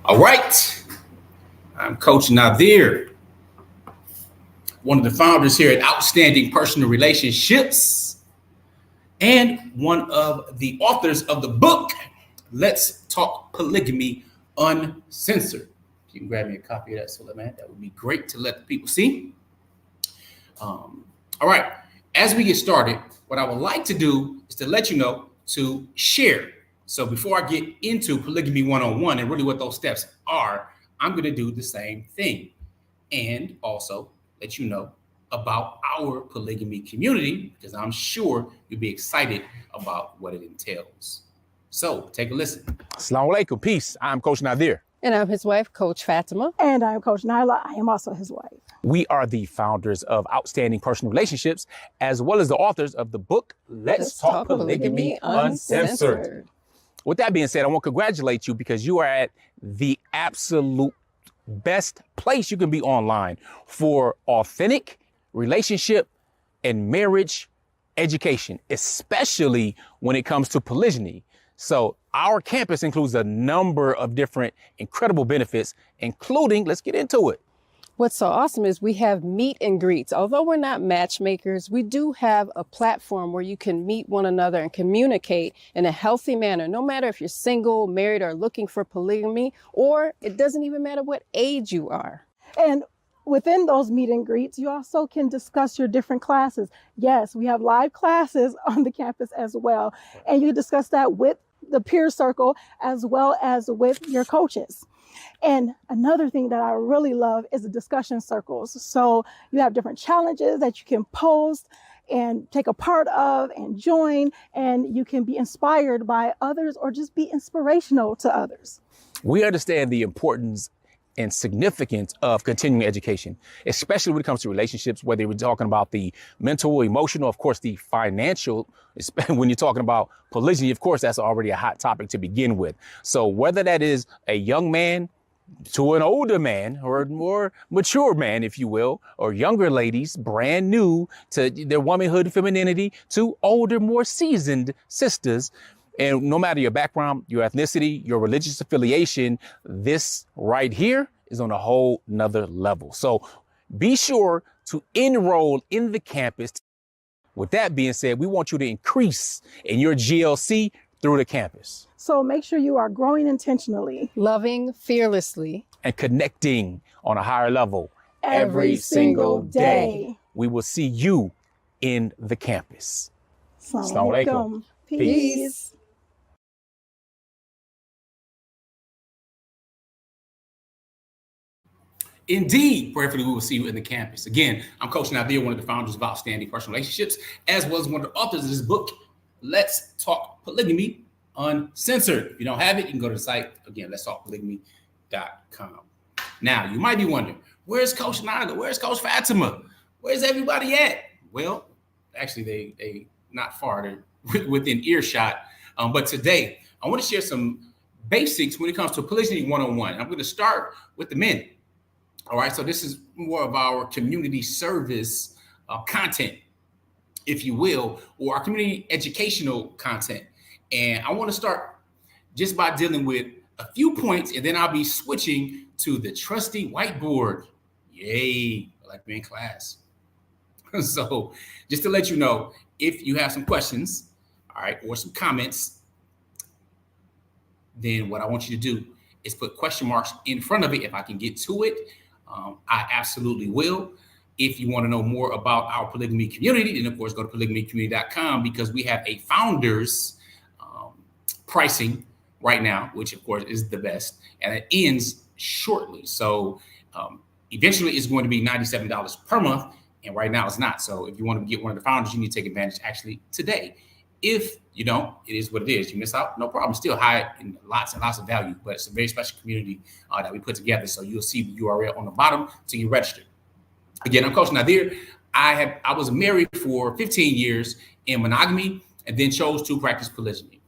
All right. I'm Coach Nazir, one of the founders here at Outstanding Personal Relationships, and one of the authors of the book, Let's Talk Polygamy Uncensored. If you can grab me a copy of that, so man, that would be great to let the people see. All right. As we get started, what I would like to do is to let you know to share. So before I get into Polygamy 101 and really what those steps are, I'm going to do the same thing and also let you know about our polygamy community, because I'm sure you'll be excited about what it entails. So take a listen. Assalamu alaikum. Peace. I'm Coach Nazir. And I'm his wife, Coach Fatimah. And I'm Coach Nyla. I am also his wife. We are the founders of Outstanding Personal Relationships, as well as the authors of the book, Let's Talk Polygamy Uncensored. With that being said, I want to congratulate you because you are at the absolute best place you can be online for authentic relationship and marriage education, especially when it comes to polygyny. So our campus includes a number of different incredible benefits, including, let's get into it. What's so awesome is we have meet and greets. Although we're not matchmakers, we do have a platform where you can meet one another and communicate in a healthy manner, no matter if you're single, married, or looking for polygamy, or it doesn't even matter what age you are. And within those meet and greets, you also can discuss your different classes. Yes, we have live classes on the campus as well. And you discuss that with the peer circle as well as with your coaches. And another thing that I really love is the discussion circles. So you have different challenges that you can post and take a part of and join, and you can be inspired by others or just be inspirational to others. We understand the importance and significance of continuing education, especially when it comes to relationships, whether we're talking about the mental, emotional, of course, the financial. When you're talking about polygyny, of course, that's already a hot topic to begin with. So whether that is a young man to an older man or a more mature man, if you will, or younger ladies, brand new to their womanhood, femininity, to older, more seasoned sisters. And no matter your background, your ethnicity, your religious affiliation, this right here is on a whole nother level. So be sure to enroll in the campus. With that being said, we want you to increase in your GLC through the campus. So make sure you are growing intentionally, Loving fearlessly, and connecting on a higher level every single day. We will see you in the campus. Assalamu alaikum. Peace. Indeed, prayerfully, we will see you in the campus. Again, I'm Coach Nyla, one of the founders of Outstanding Personal Relationships, as well as one of the authors of this book, Let's Talk Polygamy Uncensored. If you don't have it, you can go to the site. Again, letstalkpolygamy.com. Now, you might be wondering, where's Coach Nyla? Where's Coach Fatimah? Where's everybody at? Well, actually, they not far. They're within earshot. But today, I want to share some basics when it comes to Polygamy 101. I'm going to start with the men. All right, so this is more of our community service content, if you will, or our community educational content. And I want to start just by dealing with a few points, and then I'll be switching to the trusty whiteboard. Yay, I like being in class. So just to let you know, if you have some questions, all right, or some comments, then what I want you to do is put question marks in front of it. If I can get to it, I absolutely will. If you want to know more about our polygamy community, then of course go to polygamycommunity.com, because we have a founders pricing right now, which of course is the best, and it ends shortly. So eventually it's going to be $97 per month, and right now it's not. So if you want to get one of the founders, you need to take advantage actually today. If you don't, it is what it is. You miss out, no problem. Still high in lots and lots of value, but it's a very special community that we put together. So you'll see the URL on the bottom to get registered. Again, I'm Coach Nazir. I was married for 15 years in monogamy and then chose to practice polygyny.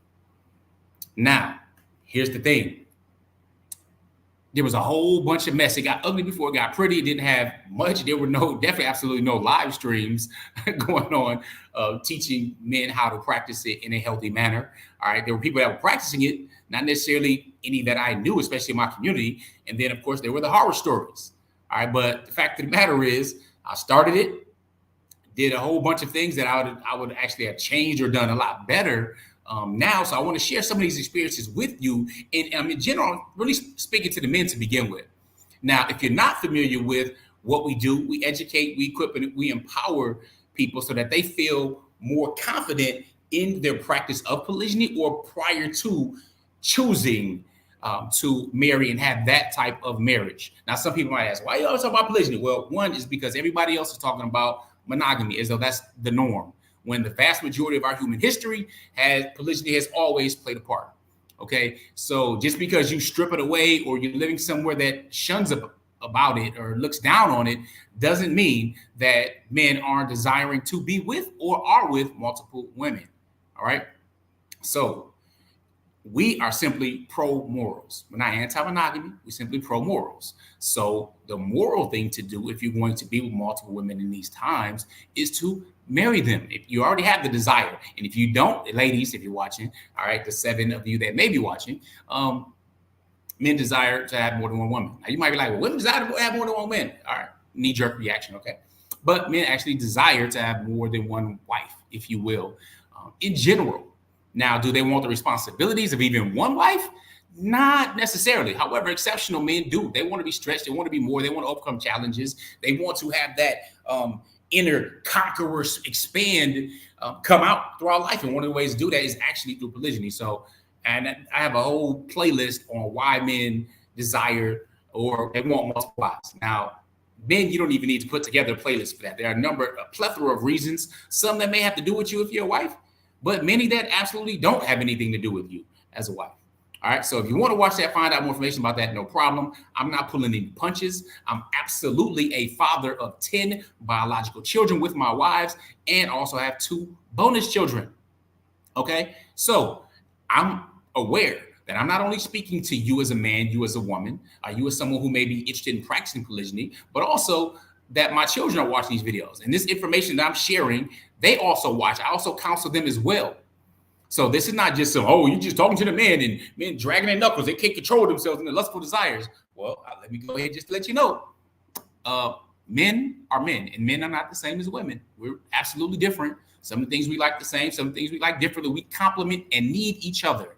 Now, here's the thing. there was a whole bunch of mess. It got ugly before it got pretty. It didn't have much. There were definitely absolutely no live streams going on teaching men how to practice it in a healthy manner. All right. There were people that were practicing it, not necessarily any that I knew, especially in my community. And then, of course, there were the horror stories. All right. But the fact of the matter is, I started it, did a whole bunch of things that I would actually have changed or done a lot better now. So I want to share some of these experiences with you. And in general, really speaking to the men to begin with. Now, if you're not familiar with what we do, we educate, we equip, and we empower people so that they feel more confident in their practice of polygyny or prior to choosing to marry and have that type of marriage. Now, some people might ask, why are you always talking about polygyny? Well, one is because everybody else is talking about monogamy as though that's the norm, when the vast majority of our human history polygyny has always played a part. Okay, so just because you strip it away or you're living somewhere that shuns about it or looks down on it doesn't mean that men aren't desiring to be with or are with multiple women. All right, so we are simply pro-morals. We're not anti-monogamy. We're simply pro-morals. So the moral thing to do if you're going to be with multiple women in these times is to marry them. If you already have the desire. And if you don't, ladies, if you're watching, all right, the 7 of you that may be watching, men desire to have more than one woman. Now you might be like, well, women desire to have more than one man. All right, knee-jerk reaction, okay? But men actually desire to have more than one wife, if you will, in general. Now, do they want the responsibilities of even one wife? Not necessarily. However, exceptional men do. They want to be stretched. They want to be more. They want to overcome challenges. They want to have that inner conqueror expand, come out throughout life. And one of the ways to do that is actually through polygyny. So, and I have a whole playlist on why men desire or they want multiple wives. Now, men, you don't even need to put together a playlist for that. There are a plethora of reasons. Some that may have to do with you if you're a wife, but many that absolutely don't have anything to do with you as a wife. All right. So if you want to watch that, find out more information about that, no problem. I'm not pulling any punches. I'm absolutely a father of 10 biological children with my wives and also have 2 bonus children. Okay. So I'm aware that I'm not only speaking to you as a man, you as a woman, you as someone who may be interested in practicing polygyny, but also that my children are watching these videos. And this information that I'm sharing, they also watch. I also counsel them as well. So this is not just you're just talking to the men and men dragging their knuckles. They can't control themselves and their lustful desires. Well, let me go ahead just to let you know. Men are men, and men are not the same as women. We're absolutely different. Some of the things we like the same, some things we like differently. We complement and need each other.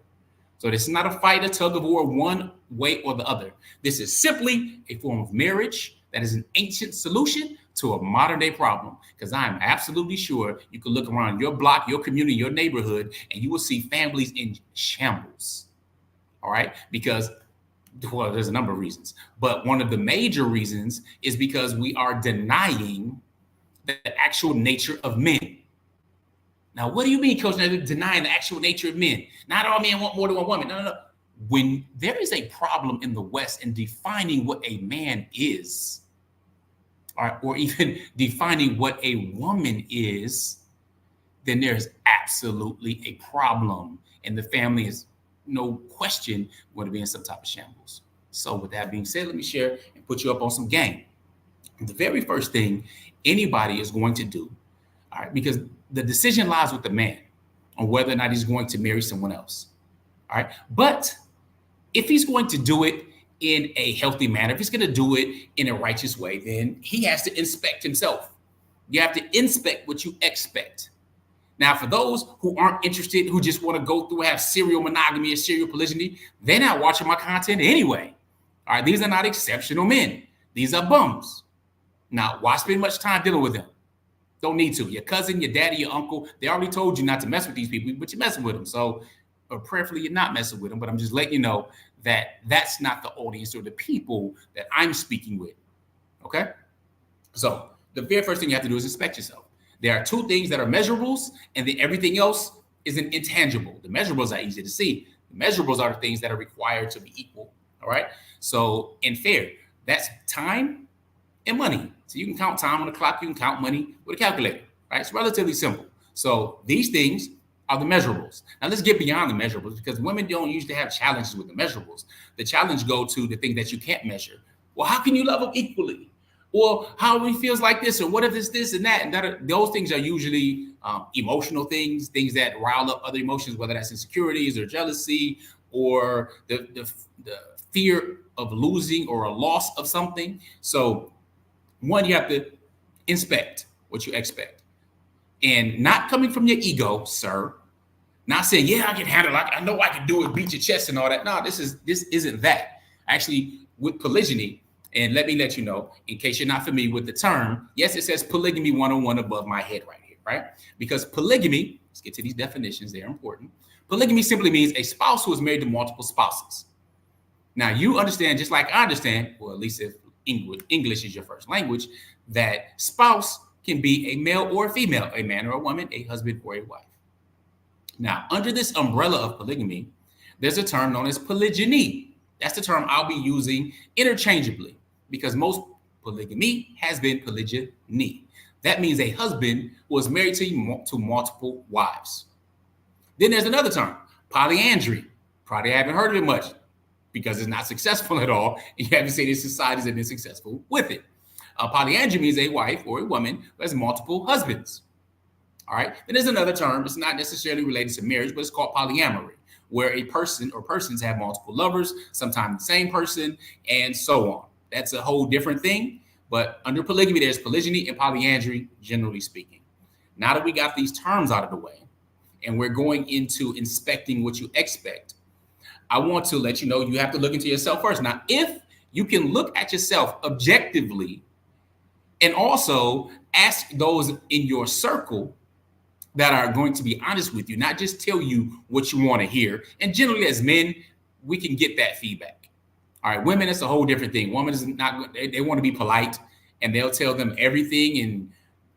So this is not a fight, a tug of war, one way or the other. This is simply a form of marriage that is an ancient solution to a modern day problem. Because I am absolutely sure you can look around your block, your community, your neighborhood, and you will see families in shambles. All right? Because, well, there's a number of reasons. But one of the major reasons is because we are denying the actual nature of men. Now, what do you mean, Coach Nyla, denying the actual nature of men? Not all men want more than one woman. No. When there is a problem in the West in defining what a man is, or even defining what a woman is, then there's absolutely a problem. And the family is, no question, going to be in some type of shambles. So with that being said, let me share and put you up on some game. The very first thing anybody is going to do, all right, because the decision lies with the man on whether or not he's going to marry someone else. All right. But if he's going to do it in a healthy manner, if he's going to do it in a righteous way, then he has to inspect himself. You have to inspect what you expect. Now, for those who aren't interested, who just want to go through and have serial monogamy or serial polygyny, they're not watching my content anyway. All right. These are not exceptional men. These are bums. Now, why spend much time dealing with them? Don't need to. Your cousin, your daddy, your uncle, they already told you not to mess with these people, but you're messing with them. So prayerfully, you're not messing with them. But I'm just letting you know that that's not the audience or the people that I'm speaking with. Okay? So the very first thing you have to do is inspect yourself. There are 2 things that are measurables, and then everything else is an intangible. The measurables are easy to see. The measurables are the things that are required to be equal. All right? So in fair, that's time and money. So you can count time on the clock, you can count money with a calculator, right? It's relatively simple. So these things are the measurables. Now let's get beyond the measurables, because women don't usually have challenges with the measurables. The challenge go to the things that you can't measure. Well, how can you love them equally? Or how he feels like this, or what if it's this and that? And that those things are usually emotional things that rile up other emotions, whether that's insecurities or jealousy or the fear of losing or a loss of something. So one, you have to inspect what you expect, and not coming from your ego, sir. Not saying, yeah, I can handle it. I know I can do it, beat your chest and all that. No, this isn't that. Actually, with polygyny, and let me let you know, in case you're not familiar with the term, yes, it says polygamy 101 above my head right here, right? Because polygamy, let's get to these definitions, they're important. Polygamy simply means a spouse who is married to multiple spouses. Now, you understand, just like I understand, well, at least if English is your first language, that spouse can be a male or a female, a man or a woman, a husband or a wife. Now, under this umbrella of polygamy, there's a term known as polygyny. That's the term I'll be using interchangeably, because most polygamy has been polygyny. That means a husband who is married to multiple wives. Then there's another term, polyandry. Probably haven't heard of it much because it's not successful at all. And you haven't seen any societies that have been successful with it. Polyandry means a wife or a woman who has multiple husbands. All right. Then there's another term. It's not necessarily related to marriage, but it's called polyamory, where a person or persons have multiple lovers, sometimes the same person, and so on. That's a whole different thing. But under polygamy, there's polygyny and polyandry, generally speaking. Now that we got these terms out of the way, and we're going into inspecting what you expect, I want to let you know you have to look into yourself first. Now, if you can look at yourself objectively and also ask those in your circle that are going to be honest with you, not just tell you what you want to hear. And generally, as men, we can get that feedback. All right, women, it's a whole different thing. Women is not, they want to be polite, and they'll tell them everything and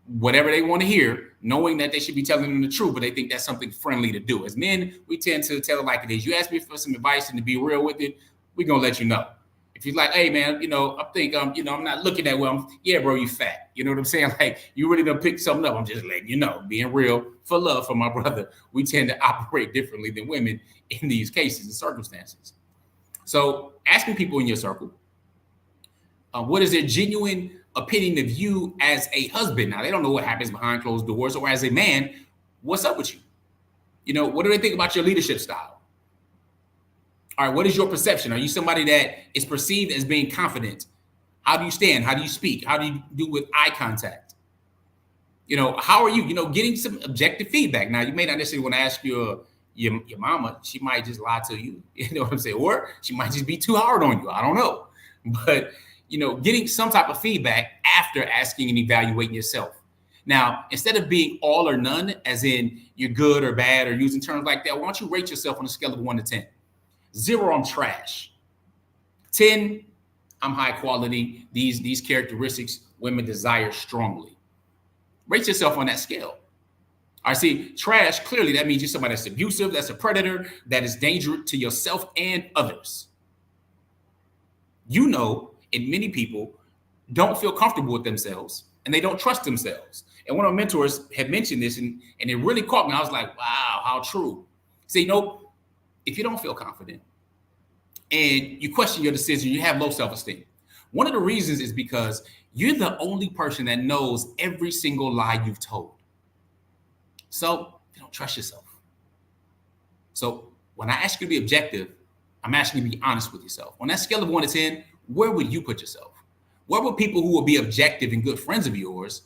whatever they want to hear, knowing that they should be telling them the truth, but they think that's something friendly to do. As men, we tend to tell it like it is. You ask me for some advice and to be real with it, we're going to let you know. If you're like, hey, man, I think, I'm not looking that well. Yeah, bro, you fat. You know what I'm saying? Like, you really done pick something up. I'm just letting you know, being real for love for my brother. We tend to operate differently than women in these cases and circumstances. So asking people in your circle, what is their genuine opinion of you as a husband? Now, they don't know what happens behind closed doors, or as a man, what's up with you? What do they think about your leadership style? All right, what is your perception? Are you somebody that is perceived as being confident? How do you stand? How do you speak? How do you do with eye contact? How are you, getting some objective feedback? Now, you may not necessarily want to ask your mama. She might just lie to you. You know what I'm saying? Or she might just be too hard on you. I don't know. But, getting some type of feedback after asking and evaluating yourself. Now, instead of being all or none, as in you're good or bad or using terms like that, why don't you rate yourself on a scale of 1 to 10? 0, I'm trash. 10, I'm high quality. These characteristics women desire strongly. Rate yourself on that scale. I see trash, clearly that means you're somebody that's abusive, that's a predator, that is dangerous to yourself and others. And many people don't feel comfortable with themselves and they don't trust themselves. And one of my mentors had mentioned this and it really caught me. I was like, wow, how true. See, if you don't feel confident and you question your decision, you have low self-esteem. One of the reasons is because you're the only person that knows every single lie you've told. So you don't trust yourself. So when I ask you to be objective, I'm asking you to be honest with yourself. On that scale of 1 to 10, where would you put yourself? Where would people who will be objective and good friends of yours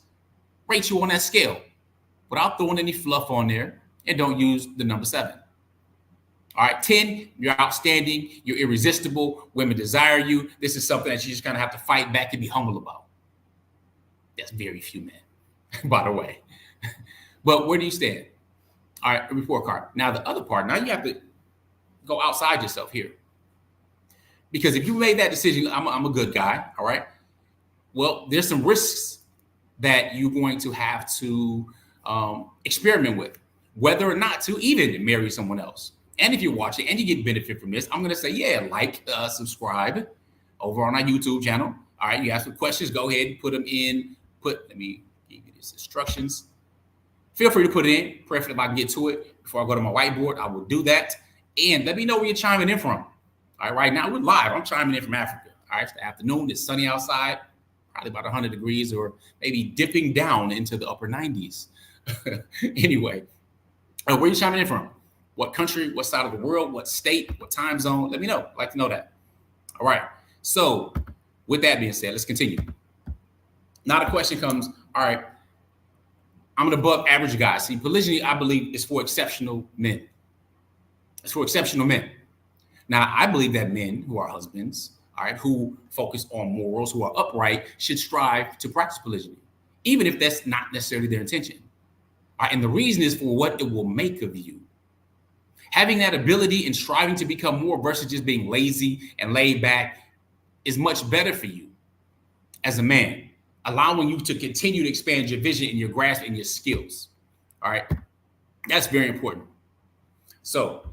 rate you on that scale without throwing any fluff on there, and don't use the number 7? All right, 10, you're outstanding, you're irresistible, women desire you. This is something that you just kind of have to fight back and be humble about. That's very few men, by the way. But where do you stand? All right, report card. Now the other part, now you have to go outside yourself here. Because if you made that decision, I'm a good guy, all right? Well, there's some risks that you're going to have to experiment with, whether or not to even marry someone else. And if you're watching and you get benefit from this, I'm going to say, yeah, subscribe over on our YouTube channel. All right, you have some questions, go ahead and put them in. Let me give you these instructions. Feel free to put it in. Preferably if I can get to it. before I go to my whiteboard, I will do that. And let me know where you're chiming in from. All right, right now we're live. I'm chiming in from Africa. All right, it's the afternoon. It's sunny outside, probably about 100 degrees or maybe dipping down into the upper 90s. Anyway, where are you chiming in from? What country, what side of the world, what state, what time zone? Let me know. I'd like to know that. All right. So with that being said, let's continue. Now the question comes, all right, I'm an above average guy. See, polygyny, I believe, is for exceptional men. It's for exceptional men. Now, I believe that men who are husbands, all right, who focus on morals, who are upright, should strive to practice polygyny, even if that's not necessarily their intention. All right, and the reason is for what it will make of you. Having that ability and striving to become more versus just being lazy and laid back is much better for you as a man, allowing you to continue to expand your vision and your grasp and your skills. All right, that's very important. So,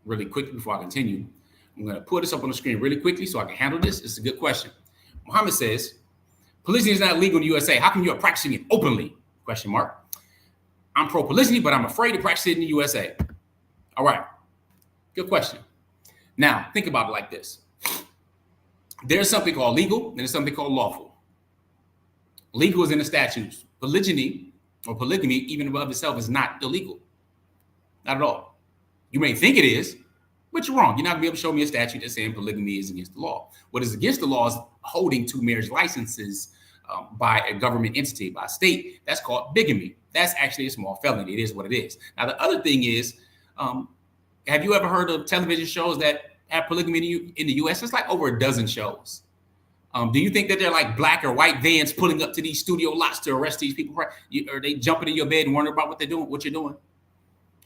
really quickly before I continue, I'm going to put this up on the screen really quickly so I can handle this. It's a good question. Muhammad says, polygyny is not legal in the USA. How come you are practicing it openly? Question mark. I'm pro polygyny, but I'm afraid to practice it in the USA. All right. Good question. Now, think about it like this. There's something called legal and there's something called lawful. Legal is in the statutes. Polygyny or polygamy, even above itself, is not illegal. Not at all. You may think it is, but you're wrong. You're not going to be able to show me a statute that's saying polygamy is against the law. What is against the law is holding two marriage licenses by a government entity, by a state. That's called bigamy. That's actually a small felony. It is what it is. Now, the other thing is, have you ever heard of television shows that have polygamy in the U.S.? It's like over a dozen shows. Do you think that they're like black or white vans pulling up to these studio lots to arrest these people? Are they jumping in your bed and wondering about what they're doing, what you're doing?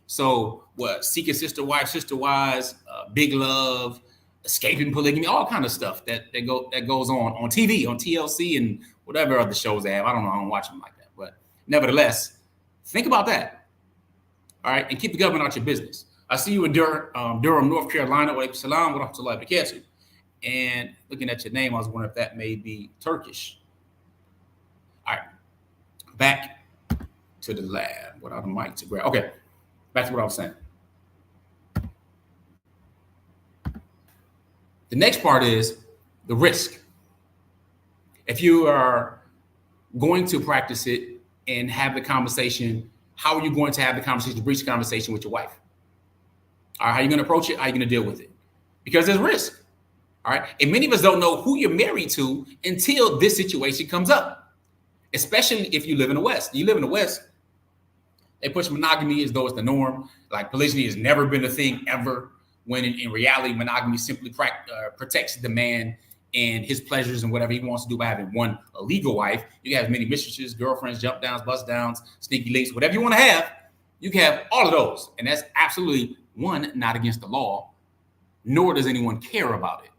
So what? Seeking sister wives, Big Love, Escaping Polygamy, all kind of stuff that goes on TV, on TLC, and whatever other shows they have. I don't know. I don't watch them like that. But nevertheless, think about that. All right, and keep the government out your business. I see you in Durham, North Carolina. Wa alaikum salam wa rahmatullahi wa barakatuh. And looking at your name, I was wondering if that may be Turkish. All right, back to the lab without a mic to grab. Okay, back to what I was saying. The next part is the risk. If you are going to practice it and have the conversation, how are you going to have the conversation, to breach the conversation with your wife? All right, how are you going to approach it? How are you going to deal with it? Because there's risk. All right. And many of us don't know who you're married to until this situation comes up, especially if you live in the West. You live in the West, they push monogamy as though it's the norm. Like polygyny has never been a thing ever, when in reality, monogamy simply protects the man and his pleasures and whatever he wants to do by having one illegal wife. You can have many mistresses, girlfriends, jump downs, bust downs, sneaky links, whatever you want to have. You can have all of those. And that's absolutely, one, not against the law, nor does anyone care about it.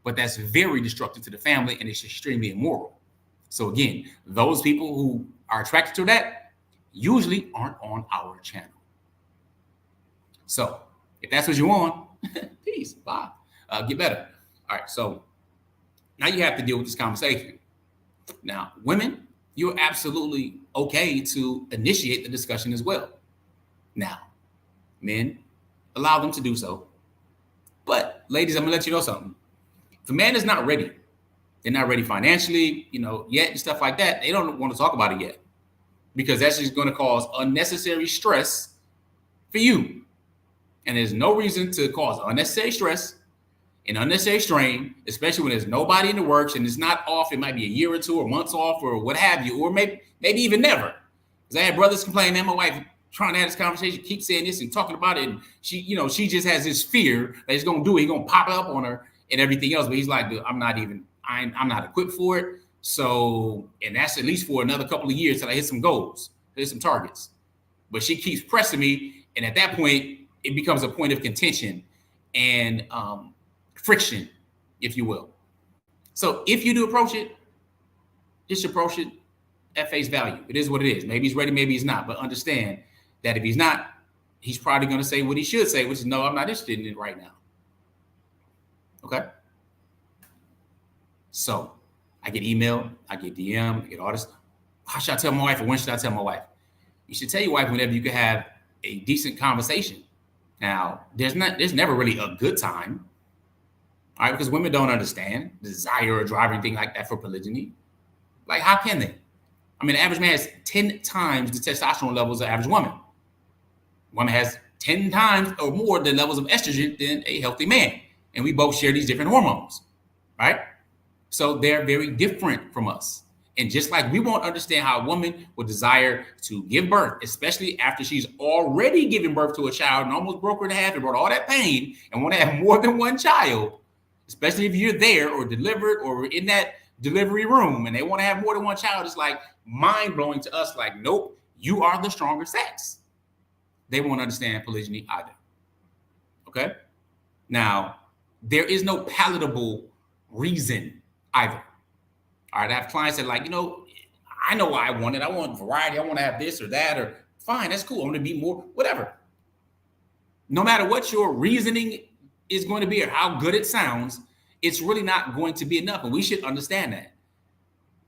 But that's very destructive to the family and it's extremely immoral. So again, those people who are attracted to that usually aren't on our channel. So if that's what you want, peace, bye, get better. All right, so now you have to deal with this conversation. Now, women, you're absolutely okay to initiate the discussion as well. Now, men, allow them to do so. But ladies, I'm gonna let you know something. If a man is not ready, they're not ready financially, yet and stuff like that, they don't want to talk about it yet, because that's just going to cause unnecessary stress for you. And there's no reason to cause unnecessary stress and unnecessary strain, especially when there's nobody in the works and it's not off. It might be a year or two or months off or what have you, or maybe even never. Because I had brothers complain that my wife trying to have this conversation, keep saying this and talking about it, and she just has this fear that he's going to do it. He's going to pop up on her and everything else. But he's like, I'm not equipped for it. So, and that's at least for another couple of years till I hit some goals, hit some targets. But she keeps pressing me. And at that point, it becomes a point of contention and friction, if you will. So if you do approach it, just approach it at face value. It is what it is. Maybe he's ready, maybe he's not. But understand that if he's not, he's probably going to say what he should say, which is, no, I'm not interested in it right now. Okay? So I get email, I get DM, I get all this stuff. How should I tell my wife, or when should I tell my wife? You should tell your wife whenever you can have a decent conversation. Now, there's never really a good time, all right? Because women don't understand desire or drive or anything like that for polygyny. Like, how can they? I mean, the average man has 10 times the testosterone levels of the average woman. Woman has 10 times or more the levels of estrogen than a healthy man. And we both share these different hormones, right? So they're very different from us. And just like we won't understand how a woman would desire to give birth, especially after she's already given birth to a child and almost broke her in half and brought all that pain and want to have more than one child, especially if you're there or delivered or in that delivery room and they want to have more than one child, it's like mind-blowing to us. Like, nope, you are the stronger sex. They won't understand polygyny either. Okay? Now, there is no palatable reason either. All right, I have clients that like, I know why I want it. I want variety. I want to have this or that, or fine, that's cool. I want to be more, whatever. No matter what your reasoning is going to be or how good it sounds, it's really not going to be enough. And we should understand that.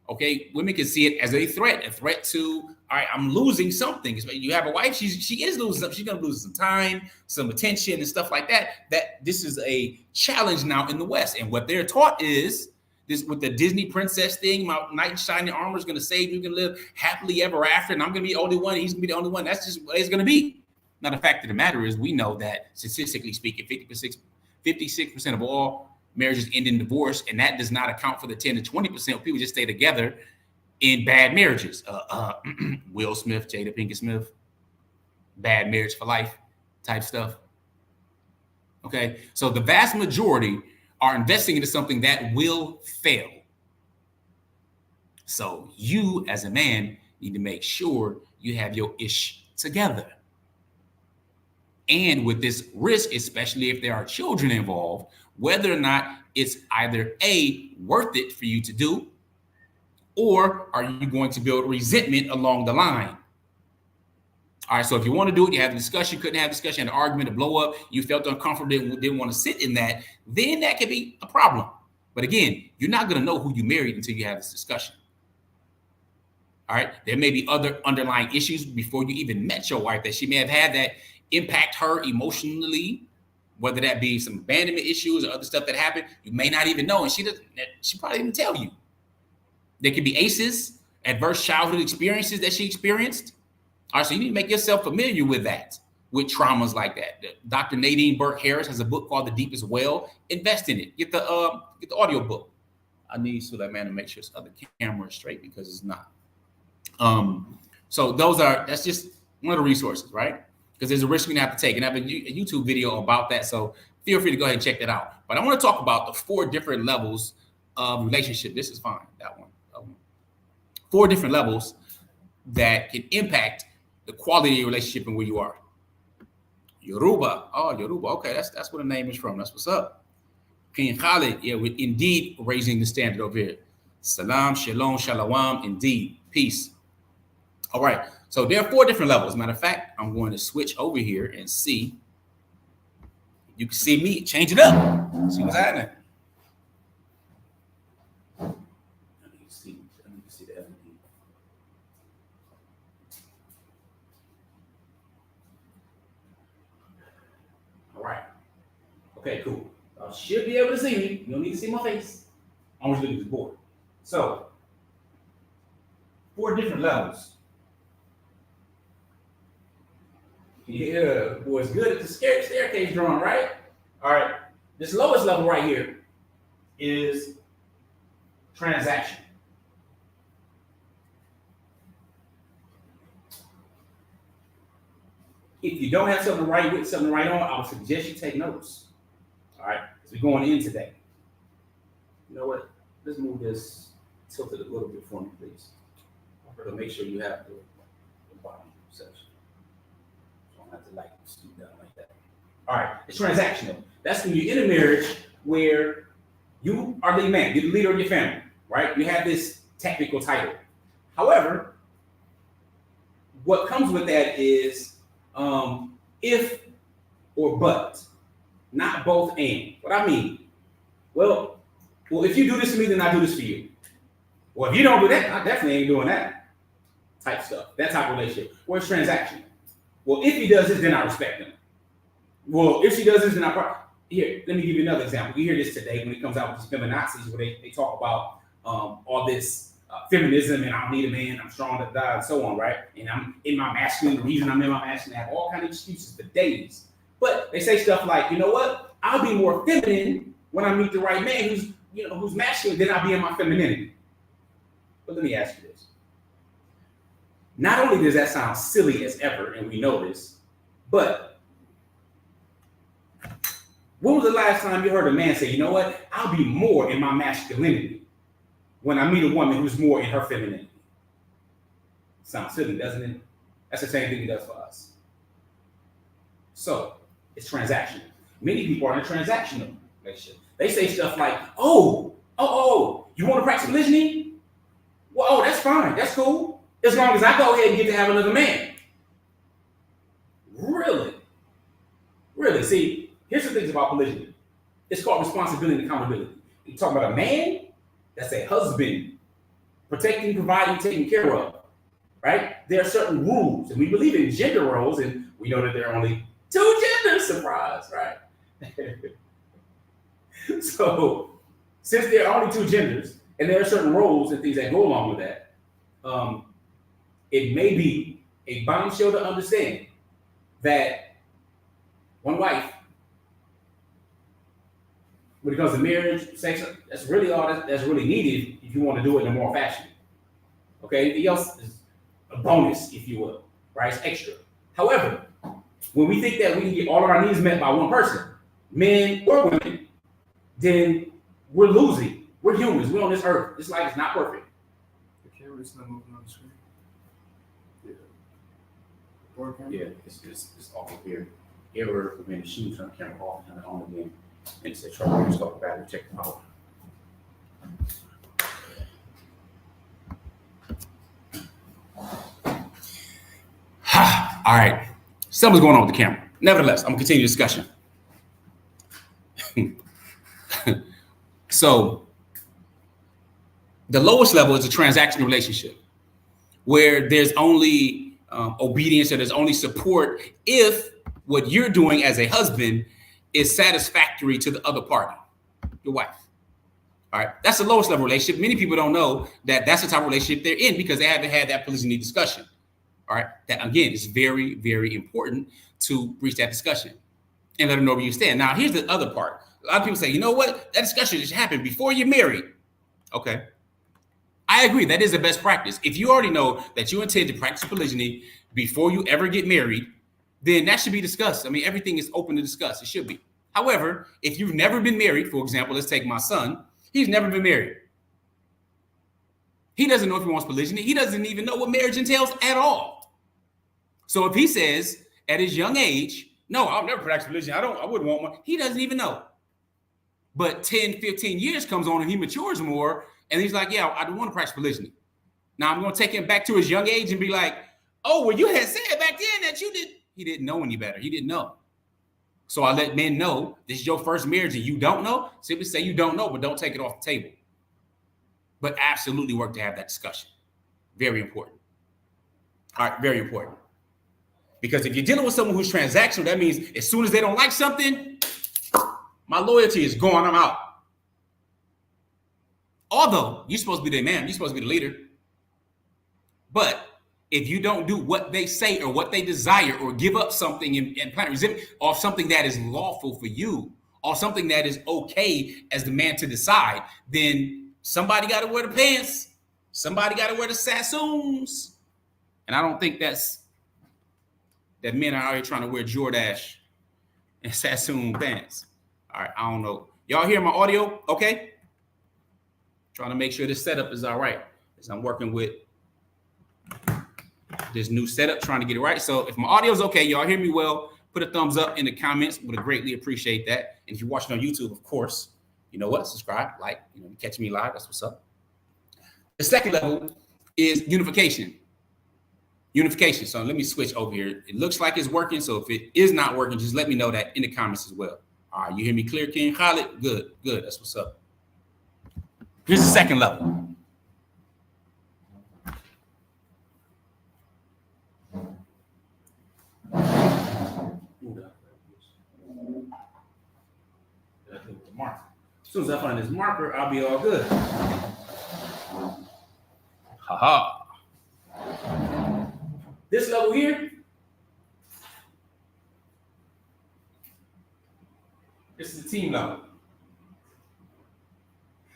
Okay, women can see it as a threat to, all right, I'm losing something. You have a wife, she is losing something. She's going to lose some time, some attention and stuff like that. That this is a challenge now in the West. And what they're taught is this with the Disney princess thing, my knight in shining armor is going to save you, can live happily ever after, and I'm going to be the only one, he's going to be the only one. That's just what it's going to be. Now, the fact of the matter is we know that statistically speaking, 56% of all marriages end in divorce, and that does not account for the 10 to 20% of people just stay together in bad marriages. Will Smith, Jada Pinkett Smith, bad marriage for life type stuff. Okay, so the vast majority are investing into something that will fail. So you, as a man, need to make sure you have your ish together. And with this risk, especially if there are children involved, whether or not it's either A, worth it for you to do, or are you going to build resentment along the line? All right, so if you want to do it, you have a discussion, couldn't have a discussion, an argument, a blow up, you felt uncomfortable, didn't want to sit in that, then that could be a problem. But again, you're not going to know who you married until you have this discussion. All right, there may be other underlying issues before you even met your wife that she may have had that impact her emotionally, whether that be some abandonment issues or other stuff that happened. You may not even know, and she probably didn't tell you. There could be ACEs, adverse childhood experiences that she experienced. All right, so you need to make yourself familiar with that, with traumas like that. Dr. Nadine Burke Harris has a book called The Deepest Well. Invest in it. Get the audio book. I need so that man to make sure his other camera is straight because it's not. So that's just one of the resources, right? Because there's a risk you're gonna have to take, and I have a YouTube video about that. So feel free to go ahead and check that out. But I want to talk about the 4 different levels of relationship. This is fine. That one. 4 different levels that can impact the quality of your relationship and where you are. Yoruba. Oh, Yoruba. Okay, that's where the name is from. That's what's up. King Khalid. Yeah, we're indeed raising the standard over here. Salam, shalom, shalom. Indeed. Peace. All right. So there are 4 different levels. Matter of fact, I'm going to switch over here and see. You can see me. Change it up. See what's happening. Let me see the LED. All right. Okay, cool. I should be able to see me. You don't need to see my face. I'm just looking at the board. So, 4 different levels. Yeah, boy, it's good at the staircase drawing, right? All right. This lowest level right here is transaction. If you don't have something to write with, something to write on, I would suggest you take notes. All right, so we're going in today. You know what? Let's move this tilted a little bit for me, please. To make sure you have the bottom section. So I don't have to like scoot down like that. All right, it's transactional. That's when you're in a marriage where you are the man, you're the leader of your family, right? You have this technical title. However, what comes with that is if or but, not both and. What I mean, well, if you do this for me, then I do this for you. Well, if you don't do that, I definitely ain't doing that. type stuff. That type of relationship. Where it's transactional. Well, if he does this, then I respect him. Well, if she does this, then here, let me give you another example. We hear this today when it comes out with these feminazis, where they talk about all this feminism and I don't need a man, I'm strong to die, and so on, right? And I'm in my masculine. The reason I'm in my masculine, I have all kind of excuses for days. But they say stuff like, you know what? I'll be more feminine when I meet the right man who's masculine than I'll be in my femininity. But let me ask you this. Not only does that sound silly as ever, and we know this, but when was the last time you heard a man say, you know what? I'll be more in my masculinity when I meet a woman who's more in her femininity? Sounds silly, doesn't it? That's the same thing he does for us. So it's transactional. Many people are in a transactional relationship. They say stuff like, you want to practice polygyny? Well, that's fine. That's cool. As long as I go ahead and get to have another man. Really? Really? See, here's the things about polygyny. It's called responsibility and accountability. You talk about a man, that's a husband, protecting, providing, taking care of, right? There are certain rules, and we believe in gender roles, and we know that there are only 2 genders, surprise, right? So, since there are only 2 genders, and there are certain roles and things that go along with that, it may be a bombshell to understand that one wife, when it comes to marriage, sex, that's really all that's really needed if you want to do it in a moral fashion. Okay, anything else is a bonus, if you will, right? It's extra. However, when we think that we can get all of our needs met by one person, men or women, then we're losing. We're humans. We're on this earth. This life is not perfect. The camera's not moving on the screen. Yeah, it's off of here. Error when the shoes turn the camera off and on again. And it's a trouble. Just talk about it. Check the power. All right. Something's going on with the camera. Nevertheless, I'm gonna continue the discussion. So, the lowest level is a transactional relationship where there's only obedience or there's only support if what you're doing as a husband is satisfactory to the other party, your wife. All right, that's the lowest level relationship. Many people don't know that that's the type of relationship they're in because they haven't had that polygyny discussion. All right, that again is very, very important to reach that discussion and let them know where you stand. Now, here's the other part. A lot of people say, you know what? That discussion should happen before you're married. Okay. I agree. That is the best practice. If you already know that you intend to practice polygyny before you ever get married, then that should be discussed. I mean, everything is open to discuss. It should be. However, if you've never been married, for example, let's take my son. He's never been married. He doesn't know if he wants polygyny. He doesn't even know what marriage entails at all. So if he says at his young age, no, I'll never practice polygyny. I wouldn't want one. He doesn't even know. But 10, 15 years comes on and he matures more. And he's like, yeah, I don't want to practice polygyny. Now I'm going to take him back to his young age and be like, oh, well, you had said back then that you did. He didn't know any better. He didn't know. So I let men know this is your first marriage and you don't know. Simply say you don't know, but don't take it off the table. But absolutely work to have that discussion. Very important. All right, very important. Because if you're dealing with someone who's transactional, that means as soon as they don't like something, my loyalty is gone, I'm out. Although you're supposed to be the man, you're supposed to be the leader. But if you don't do what they say or what they desire or give up something and plant resentment or something that is lawful for you or something that is okay as the man to decide, then somebody got to wear the pants. Somebody got to wear the sassoons. And I don't think that men are out here trying to wear Jordache and sassoon pants. All right, I don't know. Y'all hear my audio? Okay. Trying to make sure this setup is all right as I'm working with this new setup, trying to get it right. So if my audio is okay, y'all hear me well, put a thumbs up in the comments. Would greatly appreciate that. And if you're watching on YouTube, of course, you know what? Subscribe, like, catch me live. That's what's up. The second level is unification. Unification. So let me switch over here. It looks like it's working. So if it is not working, just let me know that in the comments as well. All right, you hear me clear, King Khalid? Good, good. That's what's up. Here's the second level. marker. As soon as I find this marker, I'll be all good. Haha. This level here, this is the team level.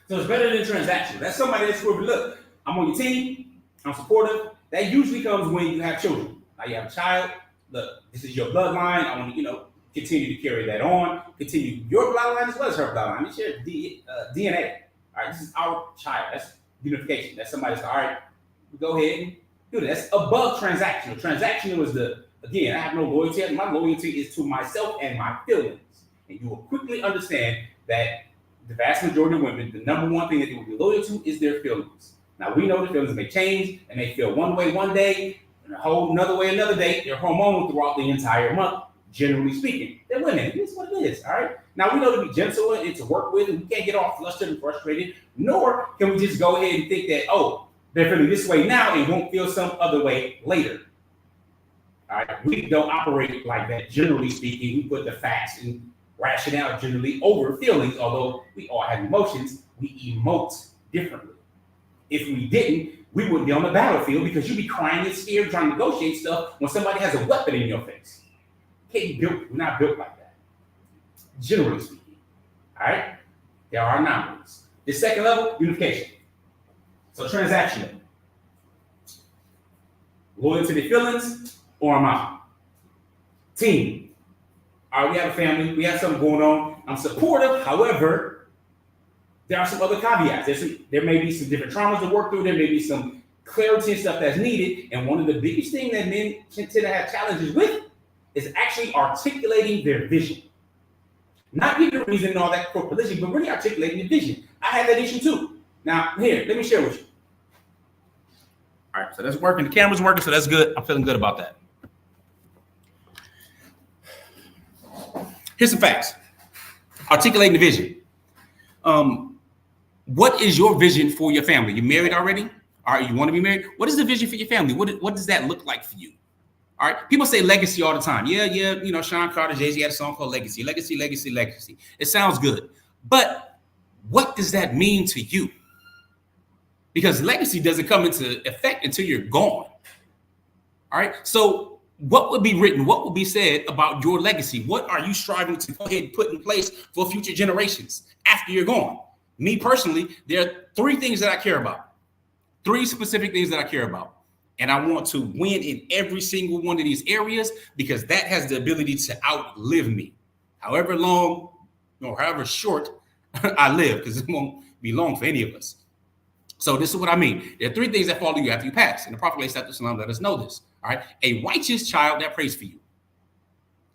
So it's better than transactional. That's somebody that's where, look, I'm on your team, I'm supportive. That usually comes when you have children. Now you have a child, look, this is your bloodline. I want to, continue to carry that on, continue your bloodline as well as her bloodline. You share DNA. All right, this is our child. That's unification. That's somebody's, all right, go ahead and do that. That's above transactional. Transactional is again, I have no loyalty. My loyalty is to myself and my feelings. And you will quickly understand that the vast majority of women, the number one thing that they will be loyal to is their feelings. Now, we know the feelings may change, and they feel one way one day, and a whole another way another day. They're hormonal throughout the entire month, generally speaking. They're women. It's what it is, all right? Now, we know to be gentle and to work with, and we can't get all flustered and frustrated, nor can we just go ahead and think that, oh, they're feeling this way now and won't feel some other way later. All right? We don't operate like that, generally speaking. We put the facts and rationale generally over feelings, although we all have emotions, we emote differently. If we didn't, we wouldn't be on the battlefield because you'd be crying and scared trying to negotiate stuff when somebody has a weapon in your face. We're not built like that, generally speaking. All right? There are anomalies. The second level, unification. So transactional. Loyal to the feelings, or am I? Team. All right, we have a family. We have something going on. I'm supportive. However, there are some other caveats. There may be some different traumas to work through. There may be some clarity and stuff that's needed. And one of the biggest things that men tend to have challenges with is actually articulating their vision. Not giving a reason and all that for polygyny, but really articulating the vision. I had that issue too. Now, here, let me share with you. All right, so that's working. The camera's working, so that's good. I'm feeling good about that. Here's some facts. Articulating the vision. What is your vision for your family? You married already? All right, you want to be married? What is the vision for your family? What does that look like for you? All right, people say legacy all the time. Yeah, Sean Carter, Jay-Z had a song called Legacy. Legacy, legacy, legacy. It sounds good. But what does that mean to you? Because legacy doesn't come into effect until you're gone. All right, so what would be written, what would be said about your legacy? What are you striving to go ahead and put in place for future generations after you're gone? Me personally, there are 3 things that I care about. 3 specific things that I care about. And I want to win in every single one of these areas because that has the ability to outlive me. However long or however short I live, because it won't be long for any of us. So this is what I mean. There are 3 things that follow you after you pass. And the Prophet ﷺ let us know this. All right. A righteous child that prays for you.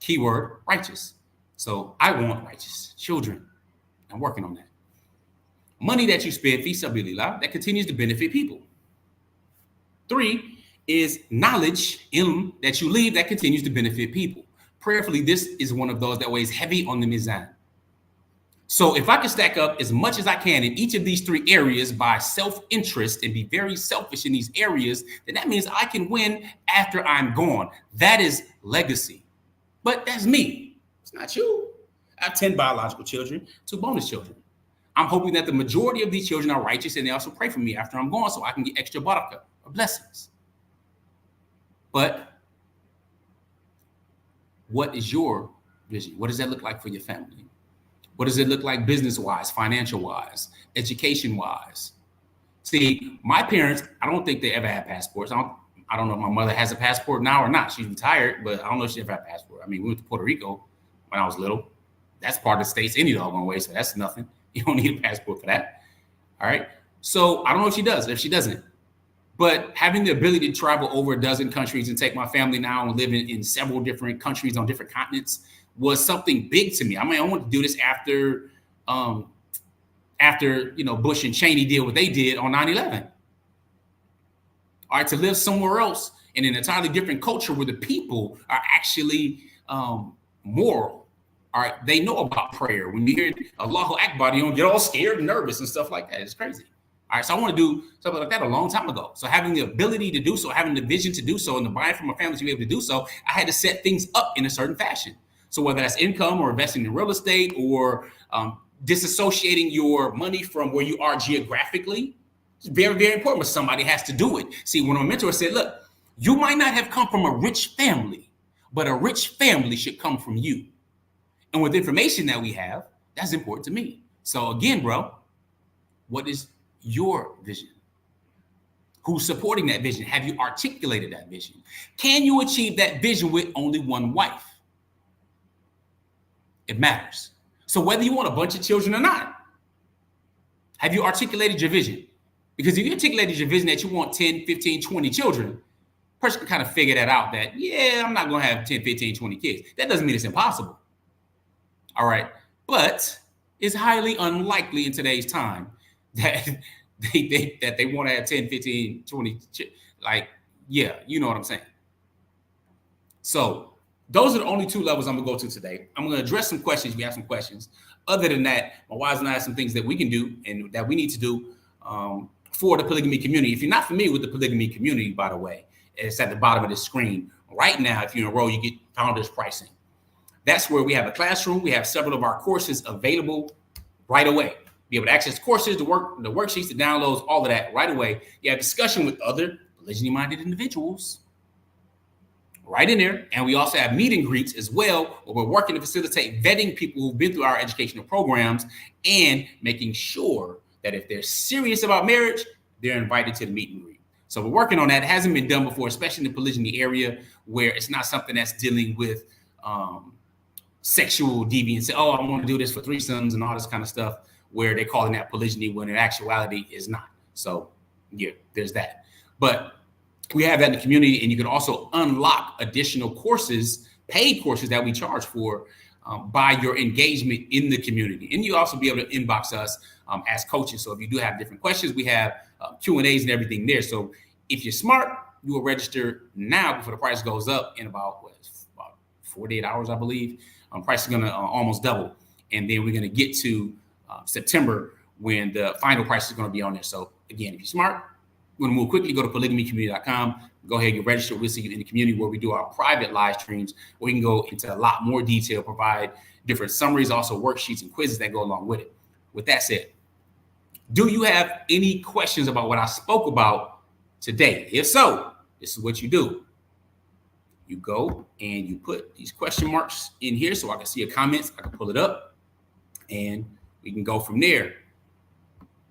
Keyword, righteous. So I want righteous children. I'm working on that. Money that you spend, fi sabilillah, that continues to benefit people. 3 is knowledge, ilm, that you leave that continues to benefit people. Prayerfully, this is one of those that weighs heavy on the mizan. So if I can stack up as much as I can in each of these 3 areas by self-interest and be very selfish in these areas, then that means I can win after I'm gone. That is legacy. But that's me. It's not you. I have 10 biological children, 2 bonus children. I'm hoping that the majority of these children are righteous and they also pray for me after I'm gone so I can get extra barakah or blessings. But what is your vision? What does that look like for your family? What does it look like business-wise, financial-wise, education-wise? See, my parents, I don't think they ever had passports. I don't know if my mother has a passport now or not. She's retired, but I don't know if she ever had a passport. I mean, we went to Puerto Rico when I was little. That's part of the States any doggone way, so that's nothing. You don't need a passport for that. All right. So I don't know if she does, if she doesn't. But having the ability to travel over a dozen countries and take my family now and live in several different countries on different continents was something big to me. I mean, I wanted to do this after Bush and Cheney did what they did on 9/11. All right, to live somewhere else in an entirely different culture where the people are actually moral. All right, they know about prayer. When you hear Allahu Akbar, you don't get all scared and nervous and stuff like that. It's crazy. All right, so I want to do something like that a long time ago. So having the ability to do so, having the vision to do so, and the buy-in from my family to be able to do so, I had to set things up in a certain fashion. So whether that's income or investing in real estate or disassociating your money from where you are geographically. It's very, very important, but somebody has to do it. See, when my mentor said, look, you might not have come from a rich family, but a rich family should come from you. And with the information that we have, that's important to me. So again, bro, what is your vision? Who's supporting that vision? Have you articulated that vision? Can you achieve that vision with only one wife? It matters. So whether you want a bunch of children or not, have you articulated your vision? Because if you articulated your vision that you want 10, 15, 20 children, person can kind of figure that out that, yeah, I'm not going to have 10, 15, 20 kids. That doesn't mean it's impossible. All right. But it's highly unlikely in today's time that they want to have 10, 15, 20, like, yeah, you know what I'm saying? So those are the only two levels I'm going to go to today. I'm going to address some questions. We have some questions. Other than that, my wives and I have some things that we can do and that we need to do for the polygamy community. If you're not familiar with the polygamy community, by the way, it's at the bottom of the screen. Right now, if you enroll, you get founders pricing. That's where we have a classroom. We have several of our courses available right away. Be able to access courses, the worksheets, the downloads, all of that right away. You have discussion with other polygyny-minded individuals right in there. And we also have meet and greets as well, where we're working to facilitate vetting people who've been through our educational programs and making sure that if they're serious about marriage, they're invited to the meet and greet. So we're working on that. It hasn't been done before, especially in the polygyny area, where it's not something that's dealing with sexual deviance. Oh, I want to do this for threesomes and all this kind of stuff, where they're calling that polygyny when in actuality is not. So yeah, there's that. But we have that in the community, and you can also unlock additional courses, paid courses that we charge for by your engagement in the community. And you also be able to inbox us as coaches. So if you do have different questions, we have Q&As and everything there. So if you're smart, you will register now before the price goes up in about 48 hours, I believe. Price is going to almost double. And then we're going to get to September when the final price is going to be on there. So again, if you're smart, we're going to move quickly. Go to polygamycommunity.com. Go ahead, get registered. We'll see you in the community where we do our private live streams, where we can go into a lot more detail, provide different summaries, also worksheets and quizzes that go along with it. With that said, do you have any questions about what I spoke about today? If so, this is what you do. You go and you put these question marks in here so I can see your comments. I can pull it up and we can go from there.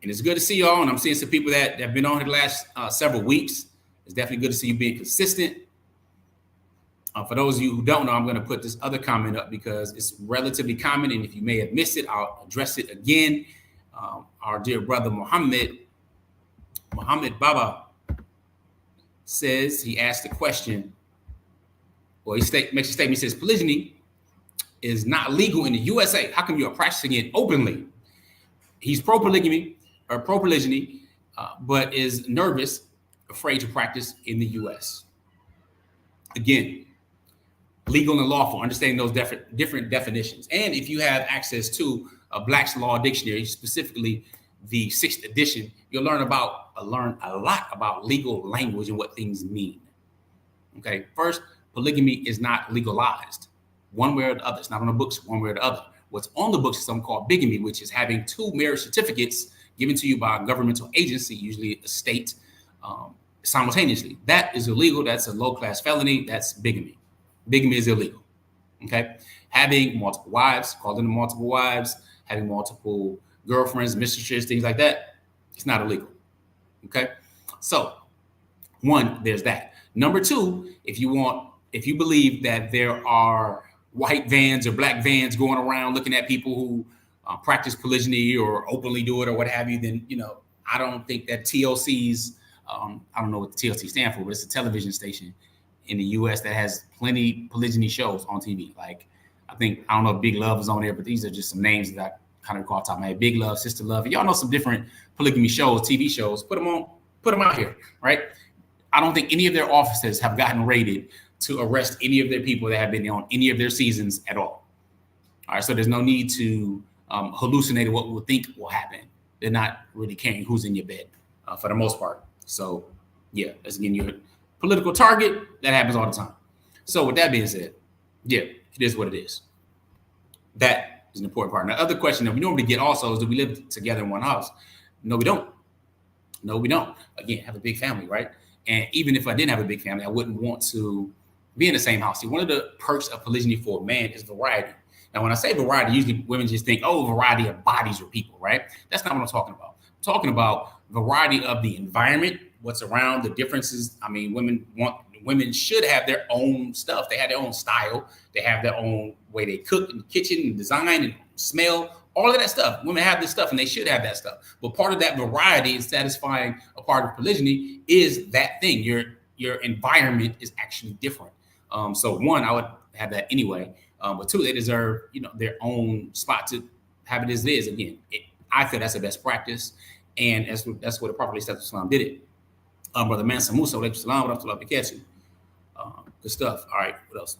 And it's good to see y'all. And I'm seeing some people that have been on here the last several weeks. It's definitely good to see you being consistent. For those of you who don't know, I'm going to put this other comment up because it's relatively common. And if you may have missed it, I'll address it again. Our dear brother Muhammad Baba says, he asked the question, well, makes a statement, he says, polygyny is not legal in the USA. How come you are practicing it openly? He's pro-polygamy or pro-polygyny, but is nervous, afraid to practice in the US. Again, legal and lawful, understanding those different definitions. And if you have access to a Black's Law Dictionary, specifically the 6th edition, you'll learn a lot about legal language and what things mean. Okay, first, polygamy is not legalized one way or the other. It's not on the books one way or the other. What's on the books is something called bigamy, which is having 2 marriage certificates given to you by a governmental agency, usually a state, simultaneously. That is illegal. That's a low-class felony. That's bigamy. Bigamy is illegal. Okay, having multiple wives, calling them multiple wives, having multiple girlfriends, mistresses, things like that, it's not illegal. Okay, so 1, there's that. Number 2, if you believe that there are white vans or black vans going around looking at people who practice polygyny or openly do it or what have you, then, I don't think that TLC's, I don't know what the TLC stand for, but it's a television station in the US that has plenty polygyny shows on TV. Like, I don't know if Big Love is on there, but these are just some names that I kind of recall off the top of my head. Big Love, Sister Love. Y'all know some different polygamy shows, TV shows. Put them out here, right? I don't think any of their officers have gotten raided to arrest any of their people that have been on any of their seasons at all. All right, so there's no need to hallucinate what we think will happen. They're not really caring who's in your bed for the most part. So yeah, that's again your political target. That happens all the time. So with that being said, yeah, it is what it is. That is an important part. Now, the other question that we normally get also is, do we live together in one house? No, we don't. No, we don't. Again, have a big family, right? And even if I didn't have a big family, I wouldn't want to be in the same house. See, one of the perks of polygyny for a man is variety. Now, when I say variety, usually women just think, oh, variety of bodies or people, right? That's not what I'm talking about. I'm talking about variety of the environment, what's around, the differences. I mean, women should have their own stuff. They have their own style. They have their own way they cook in the kitchen and design and smell, all of that stuff. Women have this stuff and they should have that stuff. But part of that variety and satisfying a part of polygyny is that thing. Your environment is actually different. So one, I would have that anyway. But two, they deserve, their own spot to have it as it is. Again, I feel that's the best practice. And that's what the Prophet Islam did it. Brother Mansa Musa, good stuff. All right, what else?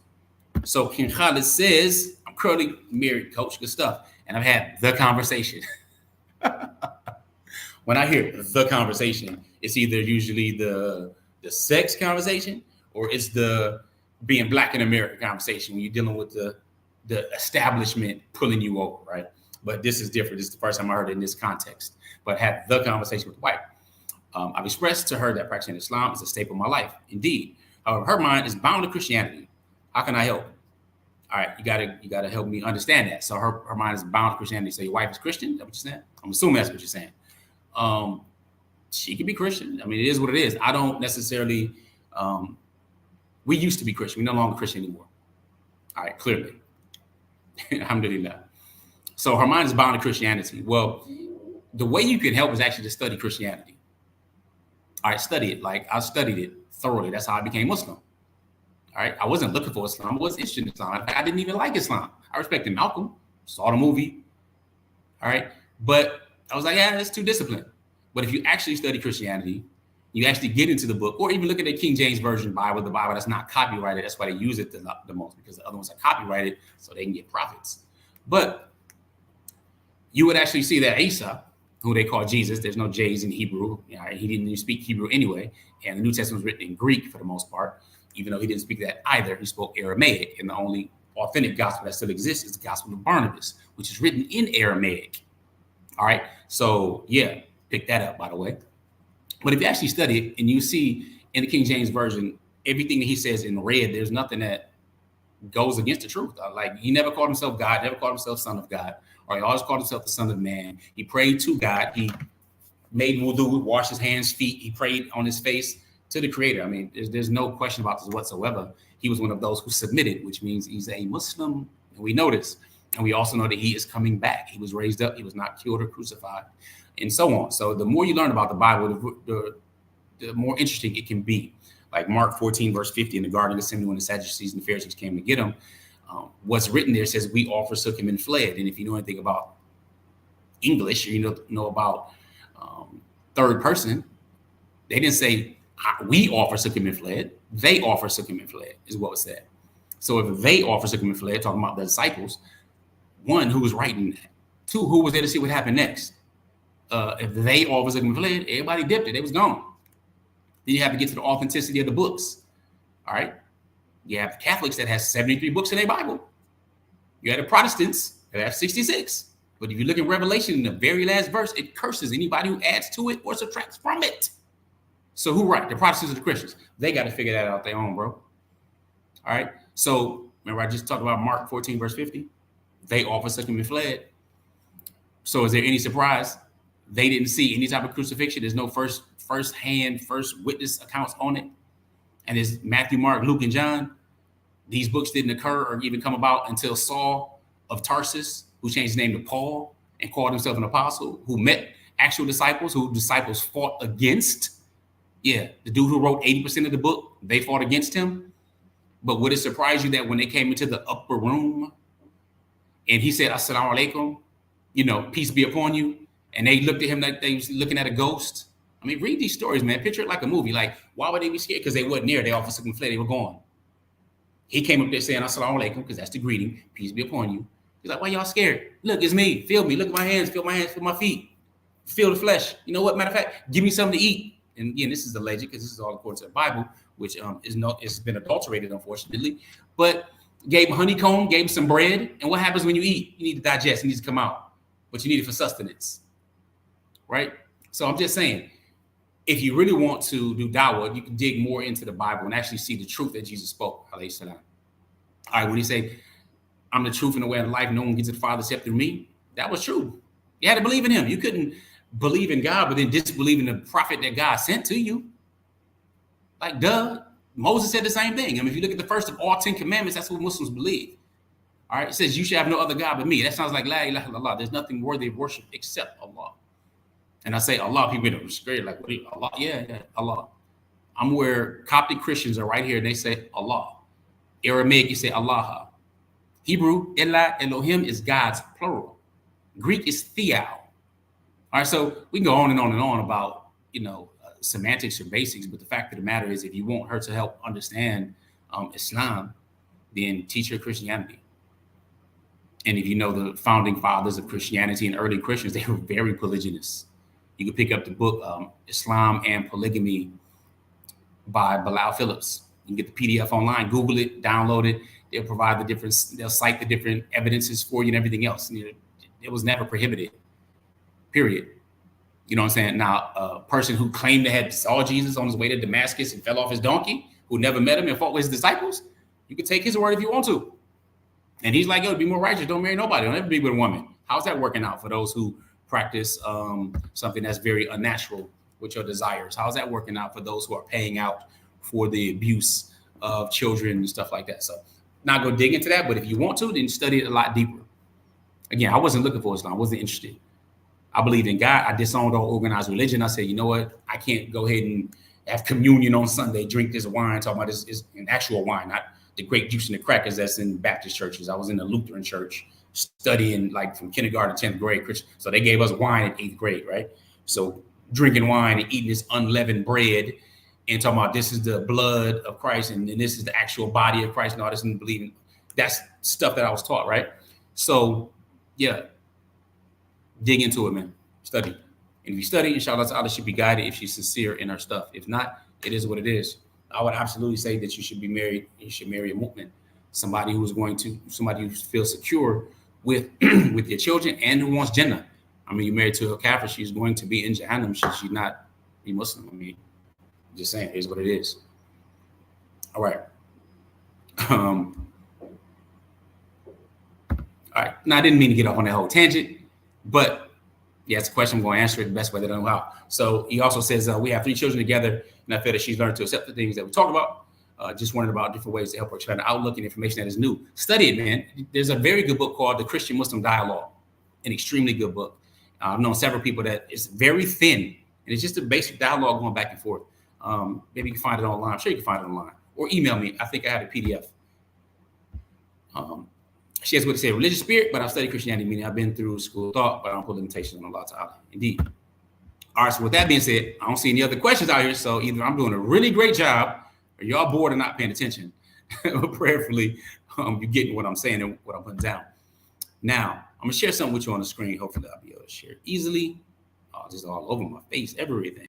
So King Khalid says, I'm currently married, coach, good stuff. And I've had the conversation. When I hear the conversation, it's either usually the sex conversation or it's the being Black in America conversation when you're dealing with the establishment pulling you over, right? But this is different. This is the first time I heard it in this context. But had the conversation with the wife. I've expressed to her that practicing Islam is a staple of my life. Indeed. However, her mind is bound to Christianity. How can I help? All right, you gotta help me understand that. So her mind is bound to Christianity. So your wife is Christian? Is that what you're saying? I'm assuming that's what you're saying. She could be Christian. I mean, it is what it is. I don't necessarily. We used to be Christian. We're no longer Christian anymore. All right, clearly. Alhamdulillah. So her mind is bound to Christianity. Well, the way you can help is actually to study Christianity. All right, study it. Like I studied it thoroughly. That's how I became Muslim. All right, I wasn't looking for Islam. I wasn't interested in Islam. I didn't even like Islam. I respected Malcolm, saw the movie. All right, but I was like, yeah, that's too disciplined. But if you actually study Christianity, you actually get into the book, or even look at the King James Version Bible, the Bible that's not copyrighted. That's why they use it the most, because the other ones are copyrighted so they can get profits. But you would actually see that Isa, who they call Jesus, there's no J's in Hebrew. He didn't even speak Hebrew anyway. And the New Testament was written in Greek for the most part, even though he didn't speak that either. He spoke Aramaic. And the only authentic gospel that still exists is the gospel of Barnabas, which is written in Aramaic. All right. So yeah, pick that up, by the way. But if you actually study it and you see in the King James Version, everything that he says in red, there's nothing that goes against the truth. Like he never called himself God, never called himself son of God, or he always called himself the son of man. He prayed to God. He made wudu, washed his hands, feet. He prayed on his face to the creator. I mean, there's no question about this whatsoever. He was one of those who submitted, which means he's a Muslim. And we know this. And we also know that he is coming back. He was raised up. He was not killed or crucified, and so on. So the more you learn about the Bible, the more interesting it can be. Like Mark 14, verse 50 in the Garden of Gethsemane, when the Sadducees and the Pharisees came to get him, what's written there says, we all forsook him and fled. And if you know anything about English, or you know about third person, they didn't say, we all forsook him and fled. They all forsook him and fled, is what was said. So if they all forsook him and fled, talking about the disciples, one, who was writing that? Two, who was there to see what happened next? If they all forsook him and fled, everybody dipped it. They was gone. Then you have to get to the authenticity of the books. All right. You have the Catholics that has 73 books in their Bible. You have the Protestants that have 66. But if you look at Revelation in the very last verse, it curses anybody who adds to it or subtracts from it. So who right? The Protestants or the Christians? They got to figure that out their own, bro. All right. So remember, I just talked about Mark 14, verse 50. They all forsook him and fled. So is there any surprise? They didn't see any type of crucifixion. There's no first witness accounts on it. And it's Matthew, Mark, Luke, and John. These books didn't occur or even come about until Saul of Tarsus, who changed his name to Paul and called himself an apostle, who met actual disciples, who disciples fought against. Yeah, the dude who wrote 80% of the book, they fought against him. But would it surprise you that when they came into the upper room and he said, Assalamu alaikum, peace be upon you, and they looked at him like they was looking at a ghost? I mean, read these stories, man. Picture it like a movie. Like, why would they be scared? Because they wasn't near. They all forsook and fled. They were gone. He came up there saying, Assalamu alaikum, because that's the greeting. Peace be upon you. He's like, why y'all scared? Look, it's me. Feel me. Look at my hands. Feel my hands. Feel my feet. Feel the flesh. You know what? Matter of fact, give me something to eat. And again, this is alleged because this is all according to the Bible, which it's been adulterated, unfortunately. But Gave him honeycomb, gave him some bread. And what happens when you eat? You need to digest, it needs to come out. But you need it for sustenance, right? So I'm just saying, if you really want to do dawah, you can dig more into the Bible and actually see the truth that Jesus spoke. All right, when he said, I'm the truth and the way of life, no one gets to the Father except through me, that was true. You had to believe in him. You couldn't believe in God, but then disbelieve in the prophet that God sent to you. Like, duh. Moses said the same thing. I mean, if you look at the first of all 10 commandments, that's what Muslims believe. All right, it says, you should have no other God but me. That sounds like la ilaha illallah. There's nothing worthy of worship except Allah. And I say Allah, people get scared, like, what are you, Allah? Yeah, Allah. I'm where Coptic Christians are right here, and they say Allah. Aramaic, you say Allah. Hebrew, Elah, Elohim is God's plural. Greek is Theou. All right, so we can go on and on and on about, semantics or basics, but the fact of the matter is, if you want her to help understand Islam, then teach her Christianity. And if you know the founding fathers of Christianity and early Christians, they were very polygynous. You can pick up the book Islam and Polygamy by Bilal Phillips. You can get the PDF online, Google it, download it. They'll provide the different, they'll cite the different evidences for you and everything else. And it was never prohibited, period. You know what I'm saying? Now, a person who claimed they had saw Jesus on his way to Damascus and fell off his donkey, who never met him and fought with his disciples, you can take his word if you want to. And he's like, yo, be more righteous. Don't marry nobody. Don't ever be with a woman. How's that working out for those who practice something that's very unnatural with your desires? How's that working out for those who are paying out for the abuse of children and stuff like that? So not go dig into that, but if you want to, then study it a lot deeper. Again, I wasn't looking for Islam. I wasn't interested. I believed in God. I disowned all organized religion. I said, you know what? I can't go ahead and have communion on Sunday, drink this wine, talking about this is an actual wine, not the grape juice and the crackers that's in Baptist churches. I was in the Lutheran church studying like from kindergarten to 10th grade. So they gave us wine in 8th grade, right? So drinking wine and eating this unleavened bread and talking about this is the blood of Christ and this is the actual body of Christ and all this and believing. That's stuff that I was taught, right? So, yeah. Dig into it, man. Study. And if you study, inshallah ta'ala should be guided if she's sincere in her stuff. If not, it is what it is. I would absolutely say that you should be married. You should marry a mu'min, somebody who feels secure with with your children and who wants Jannah. I mean, you're married to a kafir, she's going to be in Jahannam. She's not be Muslim. I mean, just saying, it is what it is. All right. All right. Now, I didn't mean to get off on that whole tangent. But yeah, it's a question. I'm going to answer it the best way that I know how. So he also says, we have 3 children together, and I feel that she's learned to accept the things that we talked about. Just wondering about different ways to help her expand the outlook and information that is new. Study it, man. There's a very good book called The Christian Muslim Dialogue, an extremely good book. I've known several people that it's very thin, and it's just a basic dialogue going back and forth. Maybe you can find it online. I'm sure you can find it online. Or email me. I think I have a PDF. She has what to say, religious spirit, but I've studied Christianity, meaning I've been through school of thought, but I don't put limitations on Allah Ta'ala. Indeed. All right, so with that being said, I don't see any other questions out here, so either I'm doing a really great job or y'all bored and not paying attention. Prayerfully, you're getting what I'm saying and what I'm putting down. Now, I'm going to share something with you on the screen. Hopefully, I'll be able to share it easily. Oh, just all over my face, everything.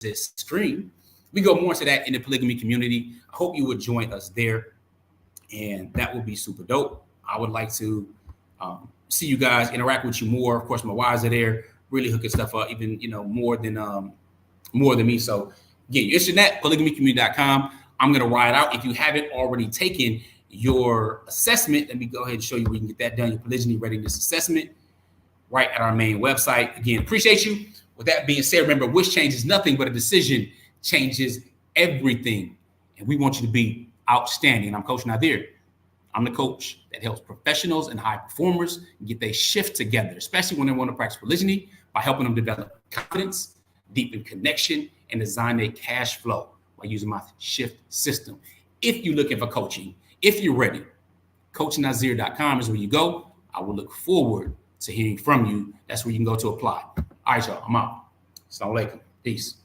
this stream. We go more into that in the polygamy community. I hope you would join us there, and that would be super dope. I would like to see you guys, interact with you more. Of course, my wives are there, really hooking stuff up, even more than me. So again, you're interested in that, polygamycommunity.com. I'm gonna ride out. If you haven't already taken your assessment, let me go ahead and show you where you can get that done. Your polygyny readiness assessment, right at our main website. Again, appreciate you. With that being said, remember, wish changes nothing, but a decision changes everything. And we want you to be outstanding. And I'm Coach Nazir. I'm the coach that helps professionals and high performers get their shift together, especially when they want to practice polygyny, by helping them develop confidence, deepen connection, and design their cash flow by using my shift system. If you're looking for coaching, if you're ready, CoachNazir.com is where you go. I will look forward to hearing from you. That's where you can go to apply. All right, y'all, I'm out. Assalamu alaikum. Peace.